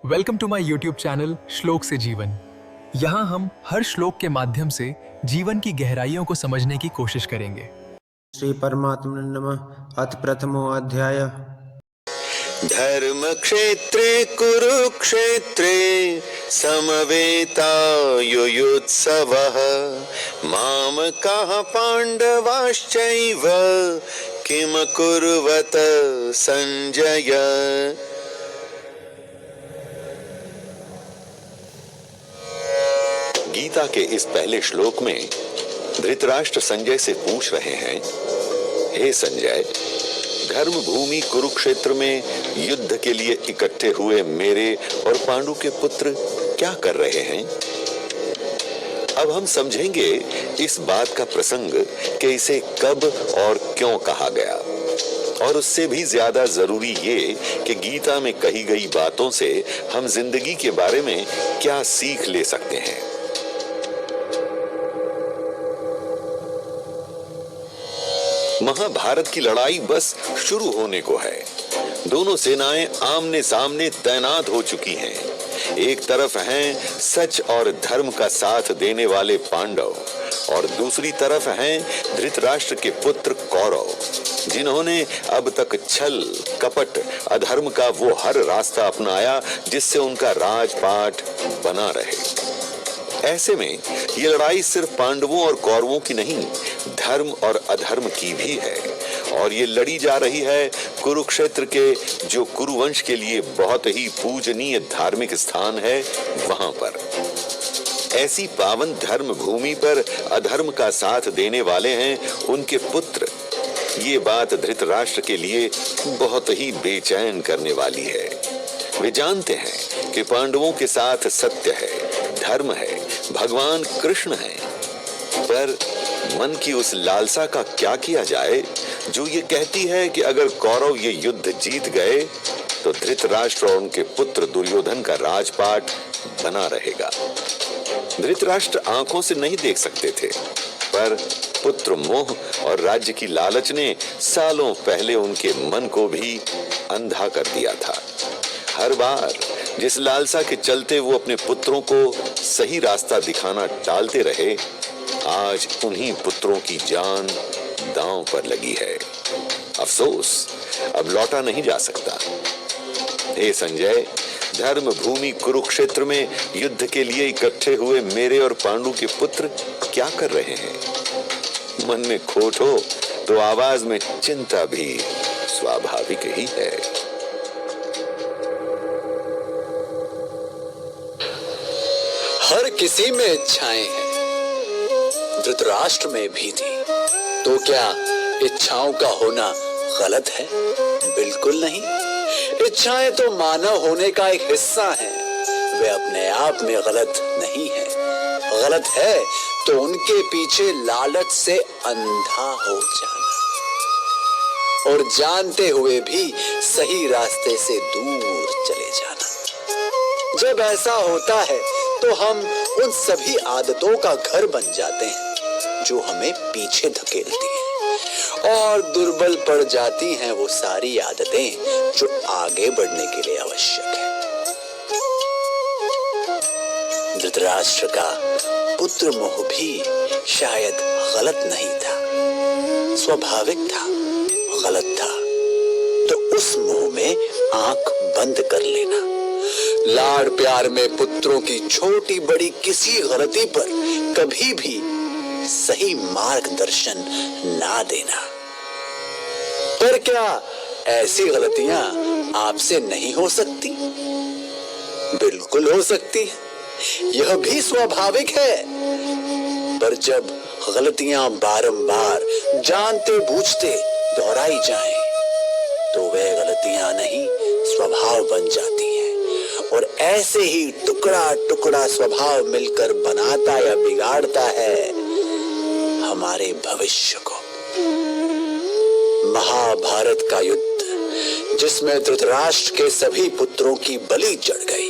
Welcome to my YouTube channel श्लोक से जीवन। यहाँ हम हर श्लोक के माध्यम से जीवन की गहराइयों को समझने की कोशिश करेंगे। श्री परमात्मने नमः। अथ प्रथमो अध्याय। धर्म क्षेत्रे कुरुक्षेत्रे समवेतायुयुत्सवः मामकाः पाण्डवाश्चैव किम कुर्वत संजय। गीता के इस पहले श्लोक में धृतराष्ट्र संजय से पूछ रहे हैं, हे संजय, धर्म भूमि कुरुक्षेत्र में युद्ध के लिए इकट्ठे हुए मेरे और पांडु के पुत्र क्या कर रहे हैं। अब हम समझेंगे इस बात का प्रसंग कि इसे कब और क्यों कहा गया, और उससे भी ज्यादा जरूरी ये कि गीता में कही गई बातों से हम जिंदगी के बारे में क्या सीख ले सकते हैं। महाभारत की लड़ाई बस शुरू होने को है। दोनों सेनाएं आमने सामने तैनात हो चुकी हैं। एक तरफ हैं सच और धर्म का साथ देने वाले पांडव, और दूसरी तरफ हैं धृतराष्ट्र के पुत्र कौरव, जिन्होंने अब तक छल कपट अधर्म का वो हर रास्ता अपनाया जिससे उनका राजपाट बना रहे। ऐसे में ये लड़ाई सिर्फ पांडवों और कौरवों की नहीं, धर्म और अधर्म की भी है, और ये लड़ी जा रही है कुरुक्षेत्र के, जो कुरुवंश के लिए बहुत ही पूजनीय धार्मिक स्थान है, वहां पर। ऐसी पावन धर्म भूमि पर अधर्म का साथ देने वाले हैं उनके पुत्र। ये बात धृतराष्ट्र के लिए बहुत ही बेचैन करने वाली है। वे जानते हैं कि पांडवों के साथ सत्य है, धर्म है, भगवान कृष्ण है, पर मन की उस लालसा का क्या किया जाए जो ये कहती है कि अगर कौरव ये युद्ध जीत गए तो धृतराष्ट्र और उनके पुत्र दुर्योधन का राजपाट बना रहेगा। धृतराष्ट्र आंखों से नहीं देख सकते थे, पर पुत्र मोह और राज्य की लालच ने सालों पहले उनके मन को भी अंधा कर दिया था। हर बार जिस लालसा के चलते वो अपने पुत्रों को सही रास्ता दिखाना टालते रहे, आज उन्हीं पुत्रों की जान दांव पर लगी है। अफसोस, अब लौटा नहीं जा सकता। हे संजय, धर्म भूमि कुरुक्षेत्र में युद्ध के लिए इकट्ठे हुए मेरे और पांडु के पुत्र क्या कर रहे हैं। मन में खोट हो तो आवाज में चिंता भी स्वाभाविक ही है। हर किसी में इच्छाएं हैं, धृतराष्ट्र में भी थी। तो क्या इच्छाओं का होना गलत है? बिल्कुल नहीं। इच्छाएं तो मानव होने का एक हिस्सा हैं। वे अपने आप में गलत नहीं है। गलत है तो उनके पीछे लालच से अंधा हो जाना, और जानते हुए भी सही रास्ते से दूर चले जाना। जब ऐसा होता है तो हम उन सभी आदतों का घर बन जाते हैं जो हमें पीछे धकेलती हैं, और दुर्बल पड़ जाती हैं वो सारी आदतें जो आगे बढ़ने के लिए आवश्यक है। धृतराष्ट्र का पुत्र मोह भी शायद गलत नहीं था, स्वाभाविक था, गलत था। तो उस मोह में आंख बंद कर लेना, लाड़ प्यार में पुत्रों की छोटी बड़ी किसी गलती पर कभी भी सही मार्गदर्शन ना देना। पर क्या ऐसी गलतियां आपसे नहीं हो सकती? बिल्कुल हो सकती है, यह भी स्वाभाविक है। पर जब गलतियां बारंबार जानते बूझते दोहराई जाएं, तो वे गलतियां नहीं स्वभाव बन जाती हैं, और ऐसे ही टुकड़ा टुकड़ा स्वभाव मिलकर बनाता या बिगाड़ता है हमारे भविष्य को। महाभारत का युद्ध, जिसमें धृतराष्ट्र के सभी पुत्रों की बलि चढ़ गई,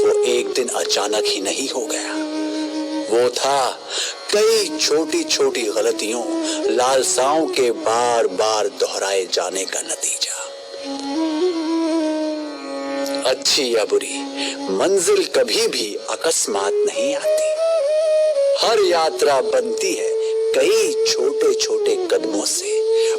वो एक दिन अचानक ही नहीं हो गया। वो था कई छोटी छोटी गलतियों, लालसाओं के बार बार दोहराए जाने का नतीजा। अच्छी या बुरी मंजिल कभी भी अकस्मात नहीं आती। हर यात्रा बनती है कई छोटे छोटे कदमों से,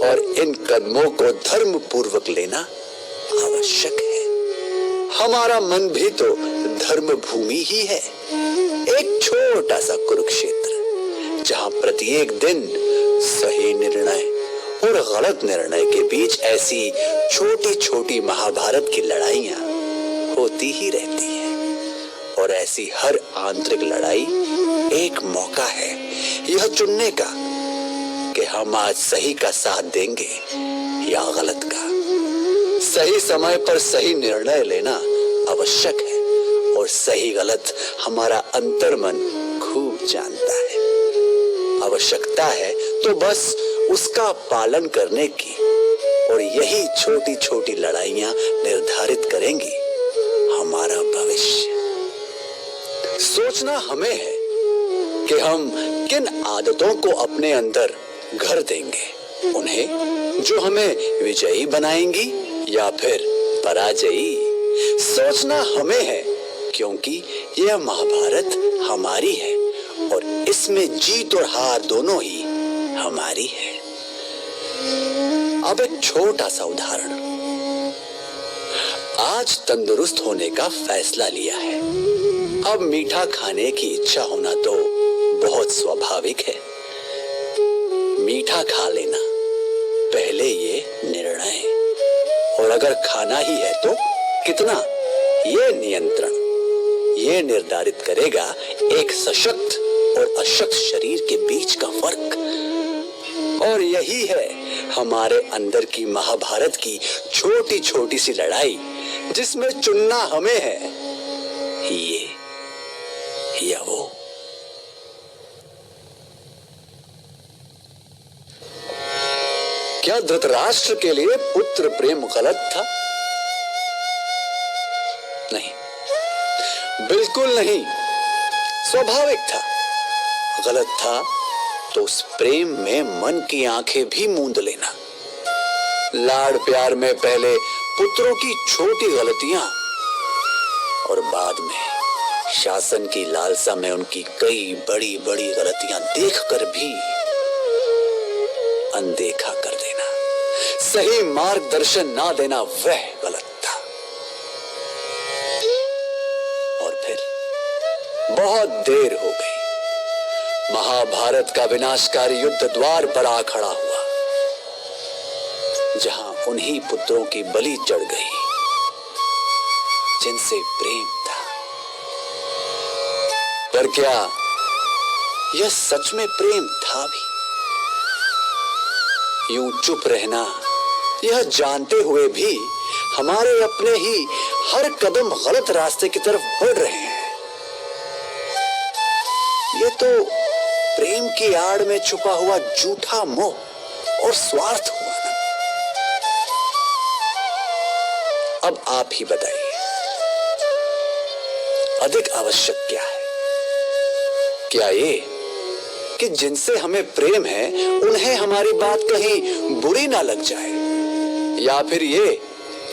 और इन कदमों को धर्म पूर्वक लेना आवश्यक है। हमारा मन भी तो धर्म भूमि ही है, एक छोटा सा कुरुक्षेत्र, जहां प्रत्येक दिन सही निर्णय और गलत निर्णय के बीच ऐसी छोटी छोटी महाभारत की लड़ाइयां होती ही रहती है। और ऐसी हर आंतरिक लड़ाई एक मौका है यह चुनने का कि हम आज सही का साथ देंगे या गलत का। सही समय पर सही निर्णय लेना आवश्यक है, और सही गलत हमारा अंतर्मन खूब जानता है। आवश्यकता है तो बस उसका पालन करने की, और यही छोटी छोटी लड़ाइयां निर्धारित करेंगी हमारा भविष्य। सोचना हमें है कि हम किन आदतों को अपने अंदर घर देंगे, उन्हें जो हमें विजयी बनाएंगी या फिर पराजयी। सोचना हमें है, क्योंकि यह महाभारत हमारी है और इसमें जीत और हार दोनों ही हमारी है। अब एक छोटा सा उदाहरण। आज तंदुरुस्त होने का फैसला लिया है। अब मीठा खाने की इच्छा होना तो बहुत स्वाभाविक है। मीठा खा लेना पहले ये निर्णय, और अगर खाना ही है तो कितना, ये नियंत्रण, ये निर्धारित करेगा एक सशक्त और अशक्त शरीर के बीच का फर्क। और यही है हमारे अंदर की महाभारत की छोटी छोटी सी लड़ाई, जिसमें चुनना हमें है ये या वो। क्या धृतराष्ट्र के लिए पुत्र प्रेम गलत था? नहीं, बिल्कुल नहीं, स्वाभाविक था। गलत था तो उस प्रेम में मन की आंखें भी मूंद लेना। लाड़ प्यार में पहले पुत्रों की छोटी गलतियां और बाद में शासन की लालसा में उनकी कई बड़ी बड़ी गलतियां देखकर भी अनदेखा कर देना, सही मार्गदर्शन ना देना, वह गलत था। और फिर बहुत देर हो गई। महाभारत का विनाशकारी युद्ध द्वार पर आ खड़ा हुआ, जहां उन्हीं पुत्रों की बलि चढ़ गई जिनसे प्रेम था। पर क्या यह सच में प्रेम था भी? यूं चुप रहना, यह जानते हुए भी हमारे अपने ही हर कदम गलत रास्ते की तरफ बढ़ रहे हैं, ये तो प्रेम की आड़ में छुपा हुआ झूठा मोह और स्वार्थ हुआ ना। अब आप ही बताइए, अधिक आवश्यक क्या है? क्या ये कि जिनसे हमें प्रेम है उन्हें हमारी बात कहीं बुरी ना लग जाए, या फिर ये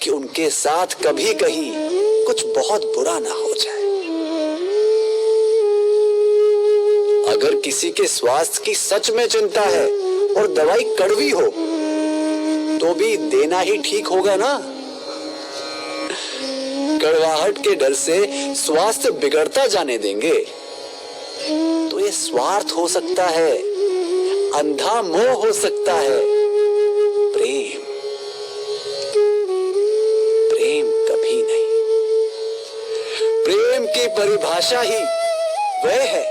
कि उनके साथ कभी कहीं कुछ बहुत बुरा ना हो जाए? अगर किसी के स्वास्थ्य की सच में चिंता है और दवाई कड़वी हो तो भी देना ही ठीक होगा ना। कड़वाहट के डर से स्वास्थ्य बिगड़ता जाने देंगे तो ये स्वार्थ हो सकता है, अंधा मोह हो सकता है। प्रेम प्रेम कभी नहीं। प्रेम की परिभाषा ही वह है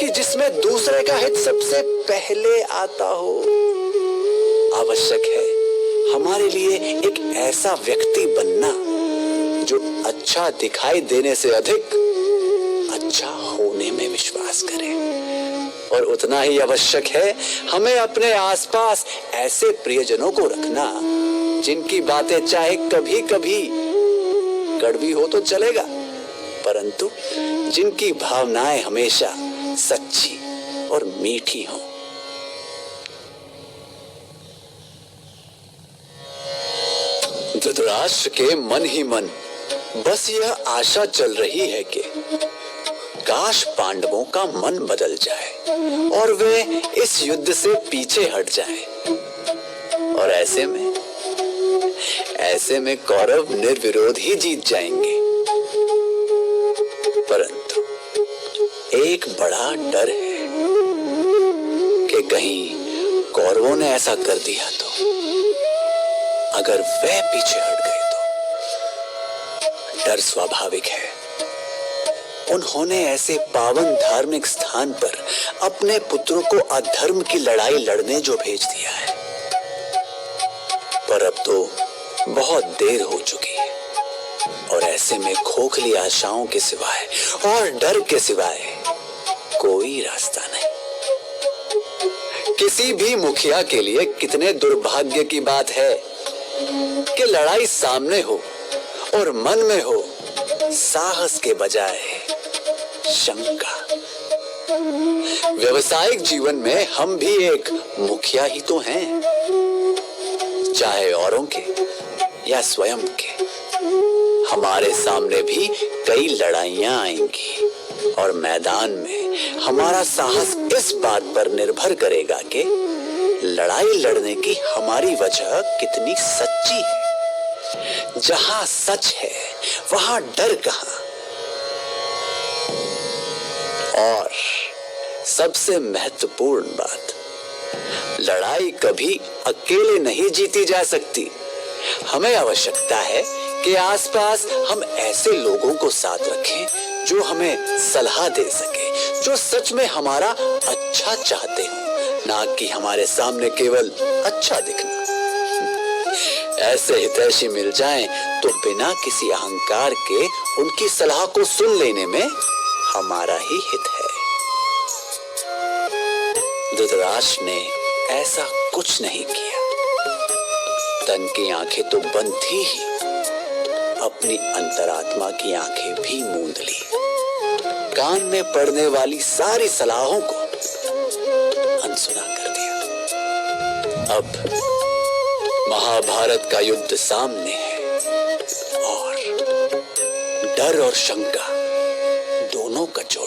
कि जिसमें दूसरे का हित सबसे पहले आता हो। आवश्यक है हमारे लिए एक ऐसा व्यक्ति बनना जो अच्छा दिखाई देने से अधिक अच्छा होने में विश्वास करे, और उतना ही आवश्यक है हमें अपने आसपास ऐसे प्रियजनों को रखना जिनकी बातें चाहे कभी कभी कड़वी हो तो चलेगा, परंतु जिनकी भावनाएं हमेशा सच्ची और मीठी हो। धृतराष्ट्र के मन ही मन बस यह आशा चल रही है कि काश पांडवों का मन बदल जाए और वे इस युद्ध से पीछे हट जाएं। और ऐसे में कौरव निर्विरोध ही जीत जाएंगे। परंतु एक बड़ा डर है कि कहीं कौरवों ने ऐसा कर दिया तो, अगर वे पीछे हट गए तो। डर स्वाभाविक है। उन्होंने ऐसे पावन धार्मिक स्थान पर अपने पुत्रों को अधर्म की लड़ाई लड़ने जो भेज दिया है, पर अब तो बहुत देर हो चुकी है और ऐसे में खोखली आशाओं के सिवाय और डर के सिवाय कोई रास्ता नहीं। किसी भी मुखिया के लिए कितने दुर्भाग्य की बात है कि लड़ाई सामने हो और मन में हो साहस के बजाय शंका। व्यवसायिक जीवन में हम भी एक मुखिया ही तो हैं, चाहे औरों के या स्वयं के। हमारे सामने भी कई लड़ाइयां आएंगी और मैदान में हमारा साहस इस बात पर निर्भर करेगा कि लड़ाई लड़ने की हमारी वजह कितनी सच्ची है। जहां सच है वहां डर कहां। और सबसे महत्वपूर्ण बात, लड़ाई कभी अकेले नहीं जीती जा सकती। हमें आवश्यकता है कि आसपास हम ऐसे लोगों को साथ रखें जो हमें सलाह दे सके, जो सच में हमारा अच्छा चाहते हो, ना कि हमारे सामने केवल अच्छा दिखना। ऐसे हितैषी मिल जाएं तो बिना किसी अहंकार के उनकी सलाह को सुन लेने में हमारा ही हित है। धृतराष्ट्र ने ऐसा कुछ नहीं किया। तन की आंखें तो बंद थी ही, अपनी अंतरात्मा की आंखें भी मूंद ली। कान में पड़ने वाली सारी सलाहों को अनसुना कर दिया। अब महाभारत का युद्ध सामने है और डर और शंका दोनों का जोर